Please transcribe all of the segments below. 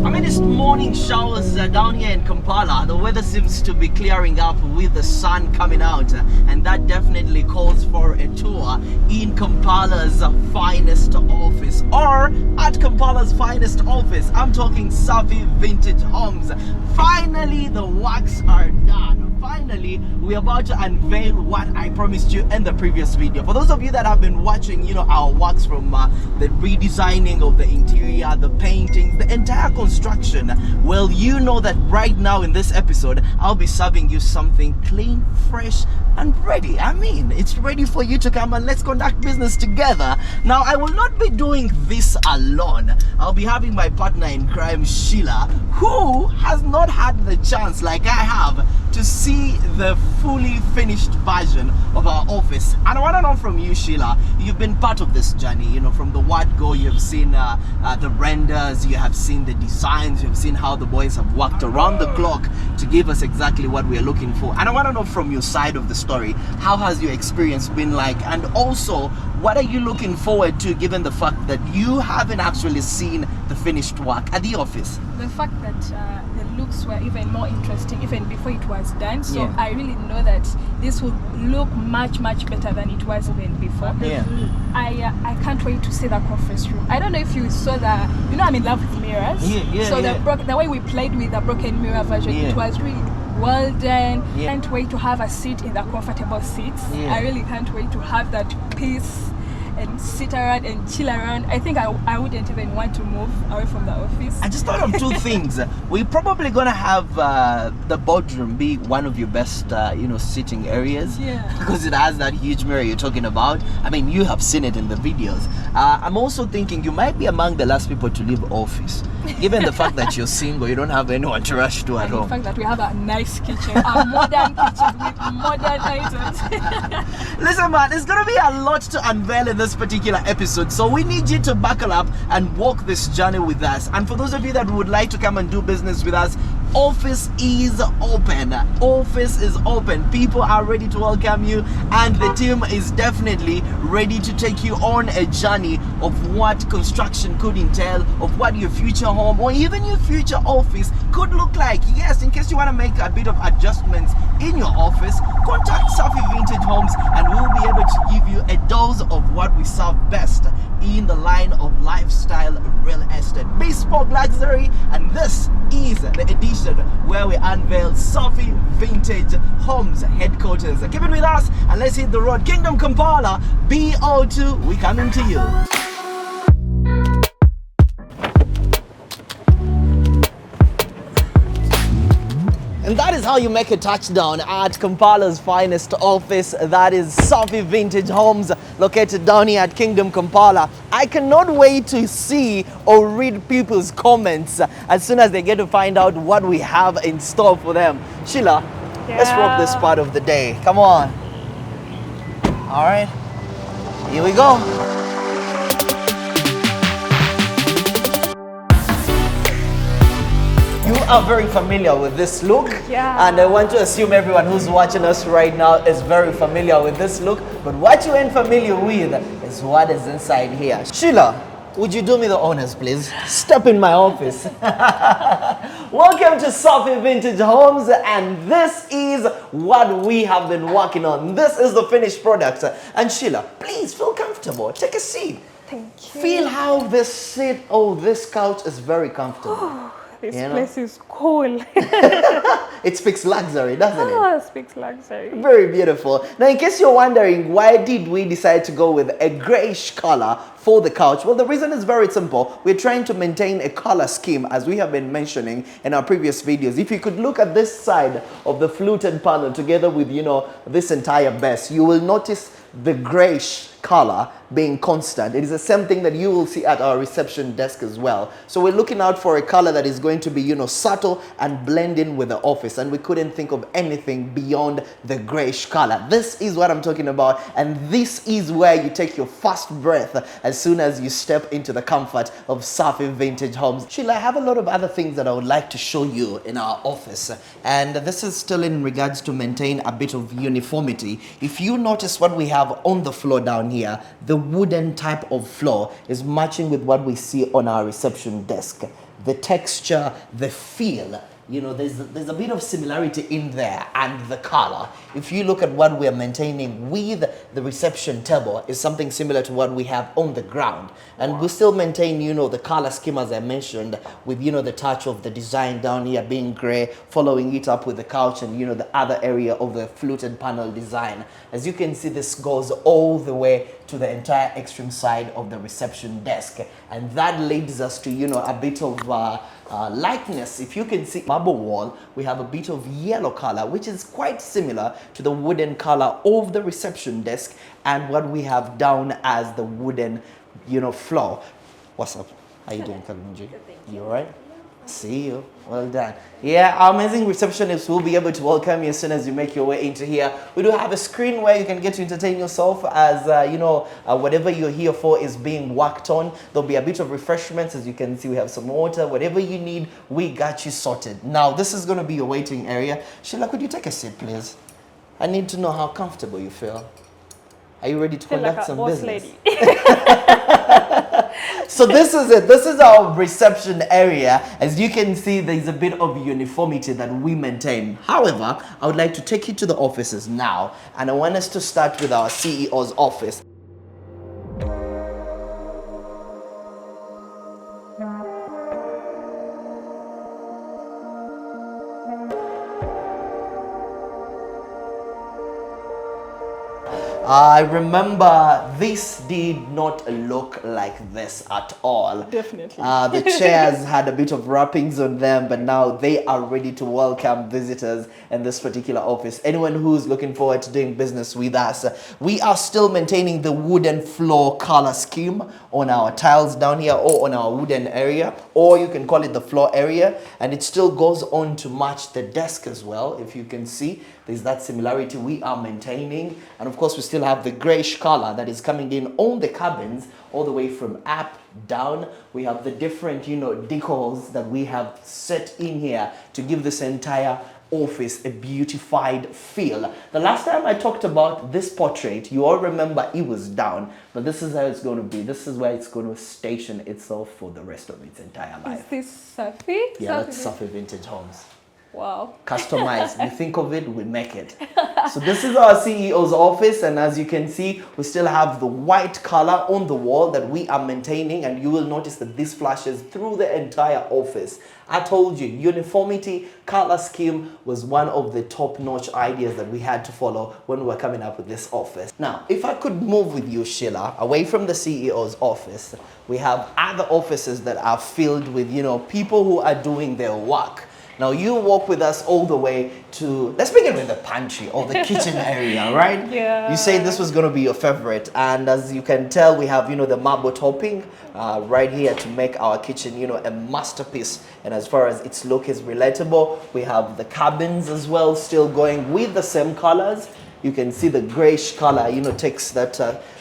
Amidst morning showers down here in Kampala, the weather seems to be clearing up with the sun coming out, and that definitely calls for a tour in Kampala's finest office, or at Kampala's finest office. I'm talking Safi Vintage Homes. Finally, the works are done. Finally, we're about to unveil what I promised you in the previous video. For those of you that have been watching, you know, our works from the redesigning of the interior, the paintings, the entire construction, well, you know that right now in this episode, I'll be serving you something clean, fresh, and ready. I mean, it's ready for you to come and let's conduct business together. Now, I will not be doing this alone. I'll be having my partner in crime, Sheila, who has not had the chance, like I have, to see the fully finished version of our office. And I want to know from you, Sheila, you've been part of this journey, you know, from the word go. You've seen the renders, you have seen the designs, you've seen how the boys have worked around the clock to give us exactly what we're looking for. And I want to know from your side of the story, how has your experience been like? And also, what are you looking forward to, given the fact that you haven't actually seen the finished work at the office? The fact that the looks were even more interesting even before it was done, so Yeah. I really know that this will look much better than it was even before. Yeah. I can't wait to see the conference room. I don't know if you saw the, you know, I'm in love with mirrors. So the way we played with the broken mirror version, it was really well done. Can't wait to have a seat in the comfortable seats. I really can't wait to have that peace and sit around and chill around. I think I wouldn't even want to move away from the office. I just thought of two things. We're probably gonna have the boardroom be one of your best, you know, sitting areas. Because it has that huge mirror you're talking about. I mean, you have seen it in the videos. I'm also thinking you might be among the last people to leave office, given the fact that you're single, you don't have anyone to rush to at home. The fact that we have a nice kitchen, a modern kitchen with modern items. Listen, man, there's gonna be a lot to unveil in this particular episode, so we need you to buckle up and walk this journey with us. And for those of you that would like to come and do business with us, office is open. Office is open. People are ready to welcome you, and the team is definitely ready to take you on a journey of what construction could entail, of what your future home or even your future office could look like. Yes, in case you want to make a bit of adjustments in your office, contact Safi Vintage Homes and we'll be able to give you a dose of what we serve best in the line of lifestyle real estate, bespoke luxury. And this is the edition where we unveil Safi Vintage Homes headquarters. Keep it with us and let's hit the road. Kingdom Kampala, BO2, we coming to you. And that is how you make a touchdown at Kampala's finest office. That is Safi Vintage Homes, located down here at Kingdom Kampala. I cannot wait to see or read people's comments as soon as they get to find out what we have in store for them. Sheila, let's rock this part of the day. Come on. All right, here we go. You are very familiar with this look, and I want to assume everyone who's watching us right now is very familiar with this look, but what you ain't familiar with is what is inside here. Sheila, would you do me the honors, please? Step in my office. Welcome to Safi Vintage Homes, and this is what we have been working on. This is the finished product. And Sheila, please feel comfortable. Take a seat. Thank you. Feel how this seat, this couch is very comfortable. This place is cool. It speaks luxury, doesn't it? Oh, it speaks luxury. Very beautiful. Now, in case you're wondering, why did we decide to go with a grayish color for the couch? Well, the reason is very simple. We're trying to maintain a color scheme, as we have been mentioning in our previous videos. If you could look at this side of the fluted panel together with, you know, this entire base, you will notice the grayish color being constant. It is the same thing that you will see at our reception desk as well. So we're looking out for a color that is going to be, you know, subtle and blend in with the office, and we couldn't think of anything beyond the grayish color. This is what I'm talking about, and this is where you take your first breath as soon as you step into the comfort of Safi Vintage Homes. Sheila, I have a lot of other things that I would like to show you in our office, and this is still in regards to maintain a bit of uniformity. If you notice what we have on the floor down here, the wooden type of floor is matching with what we see on our reception desk. The texture, the feel, you know, there's a bit of similarity in there, and the color. If you look at what we are maintaining with the reception table, is something similar to what we have on the ground. And we still maintain, you know, the color scheme as I mentioned, with, you know, the touch of the design down here being gray, following it up with the couch and, you know, the other area of the fluted panel design. As you can see, this goes all the way to the entire extreme side of the reception desk, and that leads us to, you know, a bit of likeness. If you can see marble wall, we have a bit of yellow color, which is quite similar to the wooden color of the reception desk and what we have down as the wooden, you know, floor. What's up? How you doing, Kalunji? You all right? See you. Well done. Yeah, our amazing receptionists will be able to welcome you as soon as you make your way into here. We do have a screen where you can get to entertain yourself as, you know, whatever you're here for is being worked on. There'll be a bit of refreshments. As you can see, we have some water. Whatever you need, we got you sorted. Now, this is going to be your waiting area. Sheila, could you take a seat, please? I need to know how comfortable you feel. Are you ready to conduct like some business? So this is it. This is our reception area. As you can see, there's a bit of uniformity that we maintain. However, I would like to take you to the offices now, and I want us to start with our CEO's office. I remember this did not look like this at all. Definitely. The chairs had a bit of wrappings on them, but now they are ready to welcome visitors in this particular office. Anyone who's looking forward to doing business with us, we are still maintaining the wooden floor color scheme on our tiles down here, or on our wooden area, or you can call it the floor area, and it still goes on to match the desk as well. If you can see, there's that similarity we are maintaining. And of course, we still have the grayish color that is coming in on the cabins all the way from up down. We have the different, you know, decors that we have set in here to give this entire office a beautified feel. The last time I talked about this portrait, you all remember it was down, but this is how it's going to be. This is where it's going to station itself for the rest of its entire life. Is this Safi? Yeah, that's Safi Vintage Homes. Wow. Customized. You think of it, we make it. So this is our CEO's office, and as you can see, we still have the white color on the wall that we are maintaining, and you will notice that this flashes through the entire office. I told you, uniformity, color scheme was one of the top-notch ideas that we had to follow when we were coming up with this office. Now, if I could move with you, Sheila, away from the CEO's office, we have other offices that are filled with, you know, people who are doing their work. Now you walk with us all the way to, let's begin with the pantry or the kitchen area, right? Yeah. You say this was going to be your favorite, and as you can tell, we have, you know, the marble topping right here to make our kitchen, you know, a masterpiece. And as far as its look is relatable, we have the cabins as well, still going with the same colors. You can see the grayish color, you know, takes that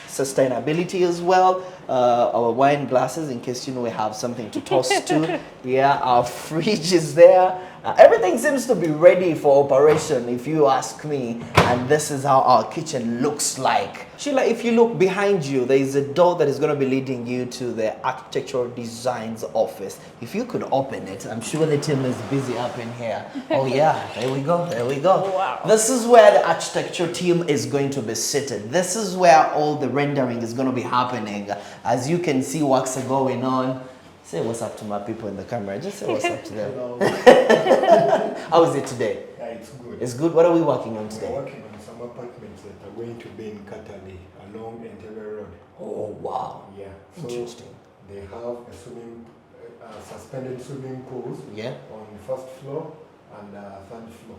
sustainability as well. Our wine glasses, in case, you know, we have something to toast to. Yeah, our fridge is there. Everything seems to be ready for operation, if you ask me. And this is how our kitchen looks like. Sheila, if you look behind you, there is a door that is going to be leading you to the architectural designs office. If you could open it, I'm sure the team is busy up in here. Oh yeah, there we go, there we go. Wow. This is where the architecture team is going to be seated. This is where all the rendering is going to be happening. As you can see, works are going on. Say what's up to my people in the camera. Just say what's up to them. How is it today? Yeah, it's good. It's good. What are we working on today? We're working on some apartments that are going to be in Katali along Entebbe Road. Oh, wow. Yeah. So Interesting. they have a suspended swimming pools on the first floor and third floor.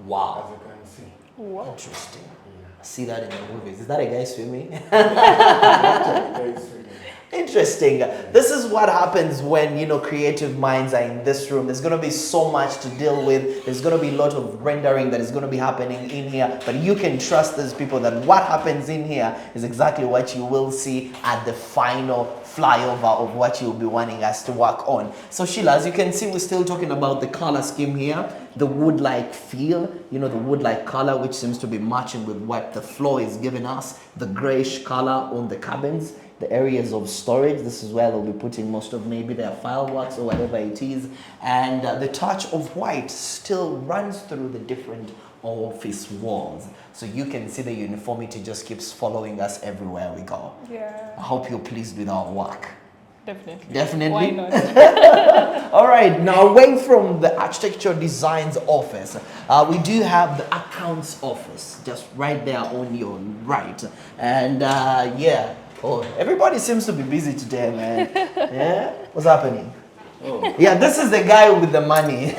Wow. As you can see. Wow. Interesting. Yeah. See that in the movies. Is that a guy swimming? Very swimming. Interesting. This is what happens when, you know, creative minds are in this room. There's going to be so much to deal with. There's going to be a lot of rendering that is going to be happening in here. But you can trust these people that what happens in here is exactly what you will see at the final flyover of what you'll be wanting us to work on. So Sheila, as you can see, we're still talking about the color scheme here. The wood-like feel, you know, the wood-like color, which seems to be matching with what the floor is giving us. The grayish color on the cabins. The areas of storage, this is where they'll be putting most of maybe their fireworks or whatever it is. And the touch of white still runs through the different office walls. So you can see the uniformity just keeps following us everywhere we go. Yeah. I hope you're pleased with our work. Definitely. Definitely. Why not? All right, now away from the architecture designs office, we do have the accounts office just right there on your right. And yeah. Oh, everybody seems to be busy today, man. Yeah? What's happening? Oh. Yeah, this is the guy with the money.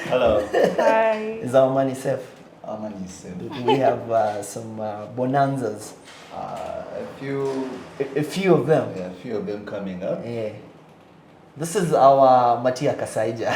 Hello. Hi. Is our money safe? Our money is safe. We have some bonanzas. A few of them. Yeah, a few of them coming up. Yeah. This is our Matia Kasaija.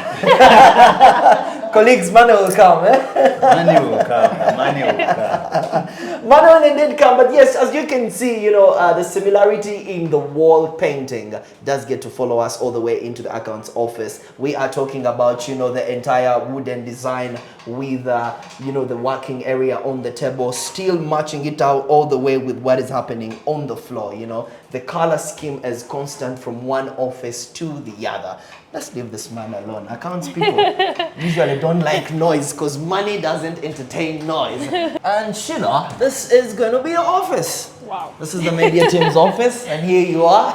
Colleagues, money will come, eh? Money will come. Money will come. Money only did come, but yes, as you can see, you know, the similarity in the wall painting does get to follow us all the way into the accounts office. We are talking about, you know, the entire wooden design with, you know, the working area on the table, still matching it out all the way with what is happening on the floor, you know. The color scheme is constant from one office to the other. Let's leave this man alone. Accounts people usually don't like noise because money doesn't entertain noise. And Sheila, this is going to be your office. Wow. This is the media team's office, and here you are.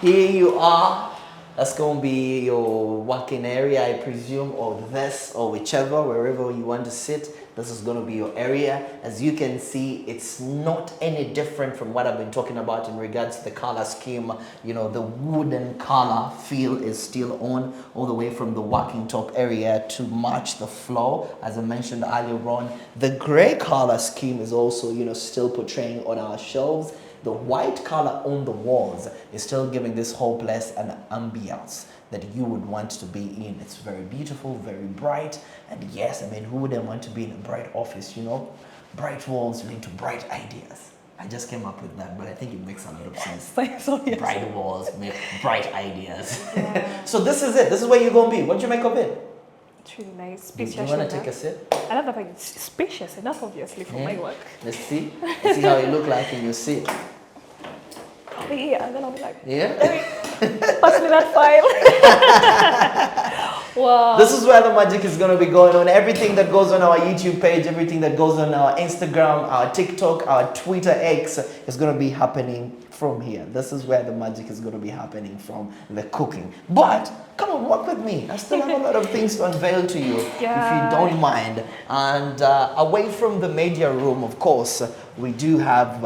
Here you are. That's going to be your working area, I presume, or this, or whichever, wherever you want to sit. This is going to be your area. As you can see, it's not any different from what I've been talking about in regards to the color scheme. You know, the wooden color feel is still on all the way from the working top area to match the floor. As I mentioned earlier on, the gray color scheme is also, you know, still portraying on our shelves. The white color on the walls is still giving this whole place an ambience that you would want to be in. It's very beautiful, very bright. And yes, I mean, who wouldn't want to be in a bright office, you know? Bright walls lead to bright ideas. I just came up with that, but I think it makes a lot of sense. Bright walls make bright ideas. Yeah. So this is it. This is where you're going to be. What do you make of it? It's really nice. Do you want to take a sip? I love the fact it's spacious enough, obviously, for my work. Let's see. Let's see how you look like in your seat. Yeah, and then I'll be like, Yeah? pass me that file. Wow. This is where the magic is going to be going on. Everything that goes on our YouTube page, everything that goes on our Instagram, our TikTok, our Twitter X is going to be happening from here. This is where the magic is going to be happening from, the cooking. But come on, walk with me. I still have a lot of things to unveil to you, if you don't mind. And away from the media room, of course, we do have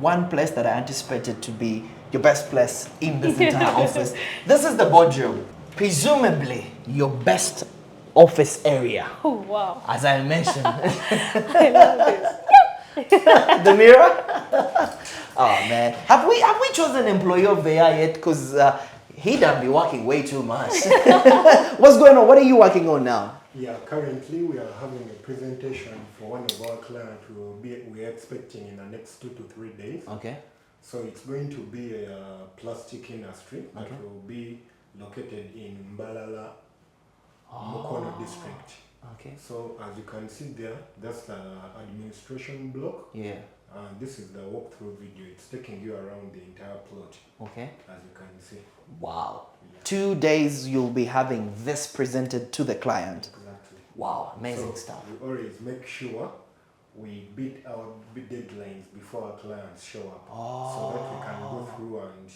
one place that I anticipated to be your best place in this entire office. This is the boardroom. Presumably your best office area. Oh, wow. As I mentioned. I love this. The mirror? Oh man. Have we chosen employee of the year yet? Because he done be working way too much. What's going on? What are you working on now? Yeah, currently we are having a presentation for one of our clients we are expecting in the next 2 to 3 days. Okay. So it's going to be a plastic industry that will be located in Mbalala, Mukono district. Okay. So as you can see there, that's the administration block. Yeah. This is the walkthrough video. It's taking you around the entire plot. Okay. As you can see. Wow. Yeah. 2 days you'll be having this presented to the client. Exactly. Wow, amazing So stuff. we always make sure we beat our deadlines before our clients show up, so that we can go through and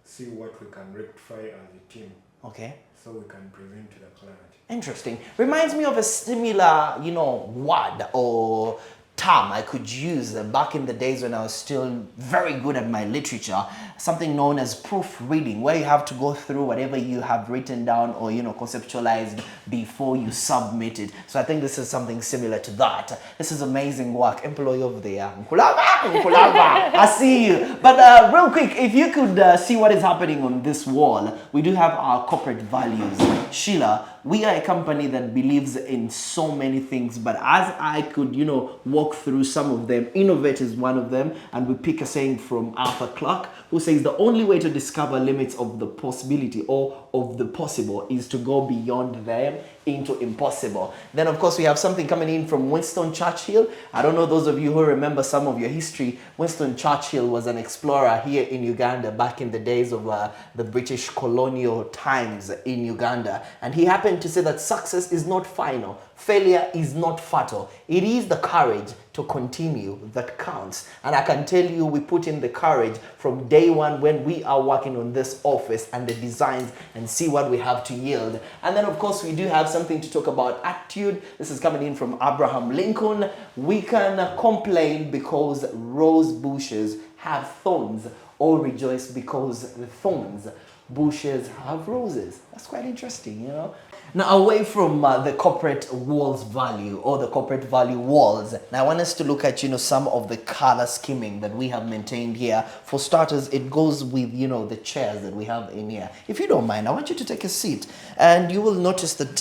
see what we can rectify as a team. Okay. So we can present to the client. Interesting. Reminds me of a similar, you know, word or term I could use back in the days when I was still very good at my literature, something known as proofreading, where you have to go through whatever you have written down or, you know, conceptualized before you submit it. So I think this is something similar to that. This is amazing work. Employee over there. I see you. But real quick, if you could see what is happening on this wall, we do have our corporate values. Sheila, we are a company that believes in so many things, but as I could, you know, walk through some of them, innovate is one of them, and we pick a saying from Arthur Clarke, who says the only way to discover limits of the possibility or of the possible is to go beyond them into impossible. Then of course we have something coming in from Winston Churchill. I don't know those of you who remember some of your history. Winston Churchill was an explorer here in Uganda back in the days of the British colonial times in Uganda, and he happened to say that success is not final, failure is not fatal, it is the courage to continue that counts. And I can tell you, we put in the courage from day one when we are working on this office and the designs and see what we have to yield. And then of course we do have something to talk about attitude. This is coming in from Abraham Lincoln. We can complain because rose bushes have thorns, or rejoice because the thorns bushes have roses. That's quite interesting, you know. Now, away from the corporate walls value or the corporate value walls, now I want us to look at, you know, some of the color scheming that we have maintained here. For starters, it goes with, you know, the chairs that we have in here. If you don't mind, I want you to take a seat, and you will notice that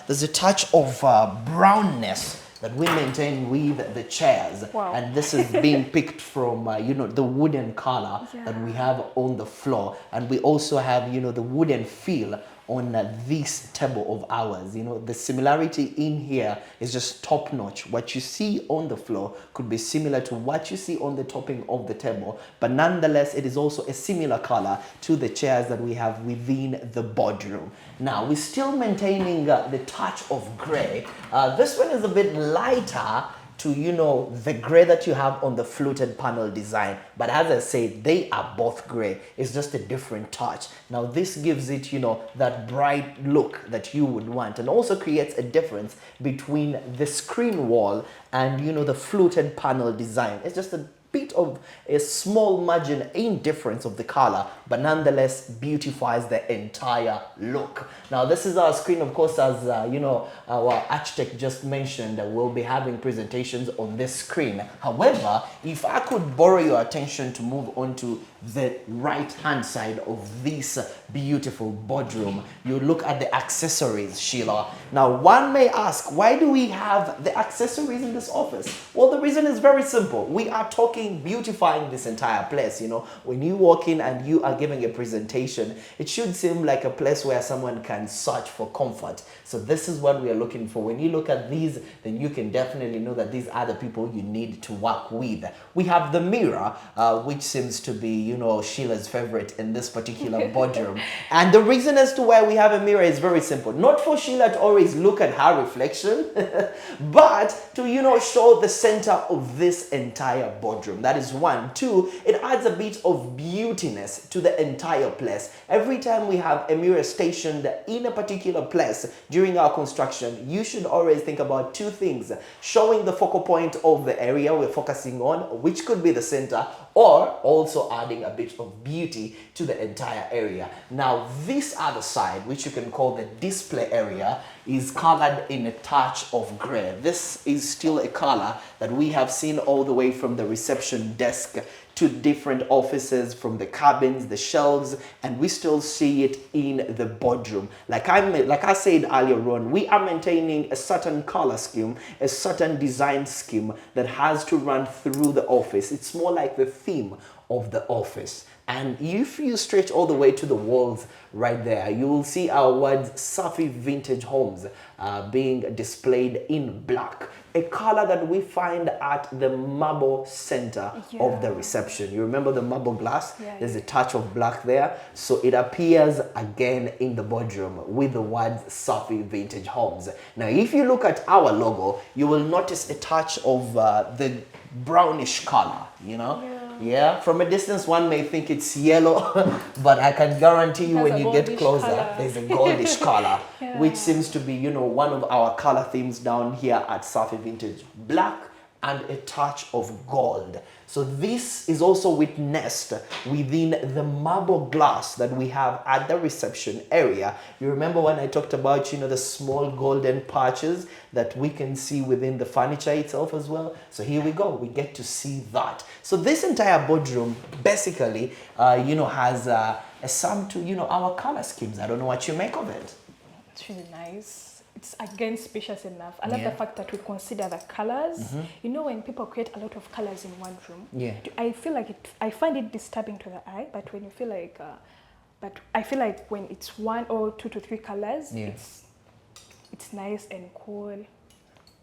there's a touch of brownness that we maintain with the chairs. Wow. And this is being picked from, you know, the wooden color that we have on the floor. And we also have, you know, the wooden feel on this table of ours. You know, the similarity in here is just top notch. What you see on the floor could be similar to what you see on the topping of the table, but nonetheless, it is also a similar color to the chairs that we have within the boardroom. Now, we're still maintaining the touch of gray. This one is a bit lighter to, you know, the gray that you have on the fluted panel design. But as I said, they are both gray. It's just a different touch. Now this gives it, you know, that bright look that you would want, and also creates a difference between the screen wall and, you know, the fluted panel design. It's just a bit of a small margin in difference of the color, but nonetheless beautifies the entire look. Now this is our screen, of course, as you know, our architect just mentioned, we'll be having presentations on this screen. However, if I could borrow your attention to move on to the right hand side of this beautiful boardroom, you look at the accessories, Sheila. Now one may ask, why do we have the accessories in this office? Well, the reason is very simple. We are talking beautifying this entire place. You know, when you walk in and you are giving a presentation, it should seem like a place where someone can search for comfort. So this is what we are looking for. When you look at these, then you can definitely know that these are the people you need to work with. We have the mirror, which seems to be, you know, Sheila's favorite in this particular boardroom. And the reason as to why we have a mirror is very simple. Not for Sheila to always look at her reflection, but to, you know, show the center of this entire boardroom. That is one. Two, it adds a bit of beautiness to the entire place. Every time we have a mirror stationed in a particular place during our construction, you should always think about two things: showing the focal point of the area we're focusing on, which could be the center, or also adding a bit of beauty to the entire area. Now, this other side, which you can call the display area, is colored in a touch of gray. This is still a color that we have seen all the way from the reception desk to different offices, from the cabins, the shelves, and we still see it in the boardroom. Like I said earlier on, we are maintaining a certain color scheme, a certain design scheme that has to run through the office. It's more like the theme of the office. And if you stretch all the way to the walls right there, you will see our words Safi Vintage Homes being displayed in black, a color that we find at the marble center of the reception. You remember the marble glass? There's a touch of black there. So it appears again in the boardroom with the words Safi Vintage Homes. Now, if you look at our logo, you will notice a touch of the brownish color, you know? Yeah, from a distance one may think it's yellow, but I can guarantee you when you get closer, there's a goldish color, which seems to be, you know, one of our color themes down here at Safi Vintage. Black and a touch of gold. So this is also witnessed within the marble glass that we have at the reception area. You remember when I talked about, you know, the small golden patches that we can see within the furniture itself as well? So here we go, we get to see that. So this entire boardroom basically, you know, has a sum to, you know, our color schemes. I don't know what you make of it. It's really nice. It's again spacious enough. I love the fact that we consider the colors. You know, when people create a lot of colors in one room, I feel like I find it disturbing to the eye. But when you feel like, but I feel like when it's 1 or 2 to 3 colors, it's nice and cool.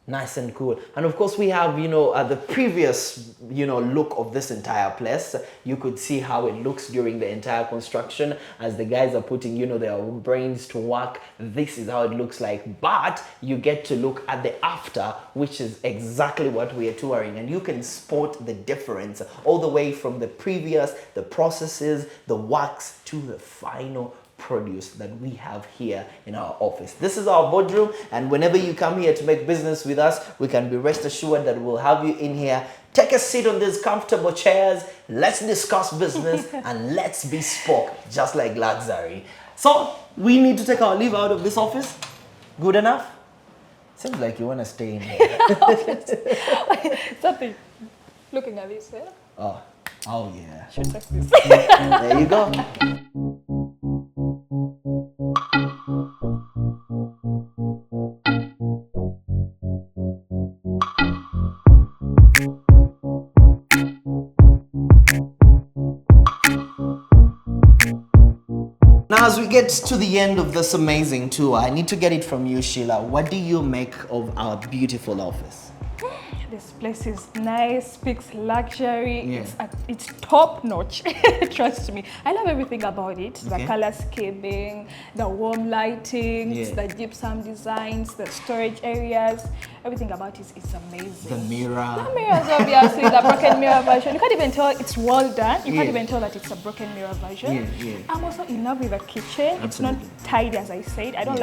Nice and cool. And of course we have, you know, the previous, you know, look of this entire place. You could see how it looks during the entire construction as the guys are putting, you know, their brains to work. This is how it looks like, but you get to look at the after, which is exactly what we are touring, and you can spot the difference all the way from the previous, the processes, the works to the final produce that we have here in our office. This is our boardroom, and whenever you come here to make business with us, we can be rest assured that we'll have you in here. Take a seat on these comfortable chairs. Let's discuss business and let's bespoke, just like luxury. So we need to take our leave out of this office. Good enough? Seems like you want to stay in here. Something. Looking at this, yeah? Oh yeah. Should check this. There you go. Now, as we get to the end of this amazing tour, I need to get it from you, Sheila. What do you make of our beautiful office? This place is nice, speaks luxury, it's top notch, trust me. I love everything about it, the color scheming, the warm lighting, the gypsum designs, the storage areas, everything about it is amazing. The mirrors, obviously, the broken mirror version. You can't even tell it's well done, you can't even tell that it's a broken mirror version. I'm also in love with the kitchen. It's not tidy, as I said. I don't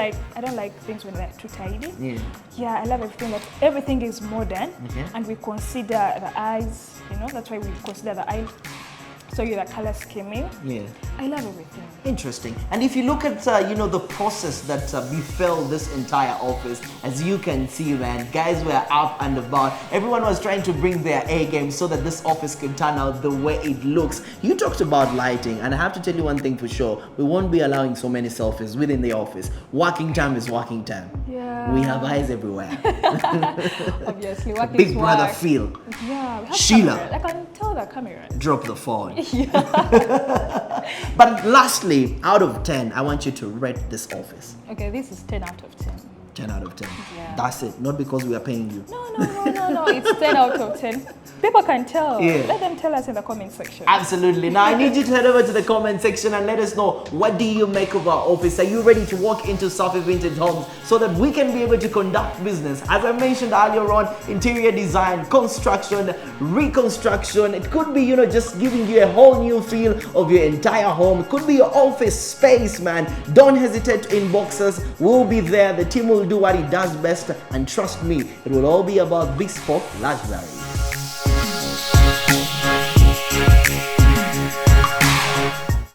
like things when they're too tidy. Yeah, I love everything, that everything is modern. And we consider the eyes, you know, that's why we consider the eye. So you're the color scheming. I love everything. Interesting. And if you look at, you know, the process that befell this entire office, as you can see, man, guys were up and about. Everyone was trying to bring their A game so that this office could turn out the way it looks. You talked about lighting, and I have to tell you one thing for sure. We won't be allowing so many selfies within the office. Working time is working time. We have eyes everywhere. Obviously, working Big brother feel. Sheila. Camera. I can tell the camera. Drop the phone. But lastly, out of 10, I want you to rate this office. Okay, this is 10 out of 10. 10 out of 10. That's it. Not because we are paying you. No. It's 10 out of 10. People can tell. Let them tell us in the comment section. Absolutely. Now I need you to head over to the comment section and let us know, what do you make of our office? Are you ready to walk into Safi Vintage Homes so that we can be able to conduct business? As I mentioned earlier on, interior design, construction, reconstruction. It could be, you know, just giving you a whole new feel of your entire home. It could be your office space, man. Don't hesitate to inbox us. We'll be there. The team will do what it does best, and trust me, it will all be about bespoke luxury.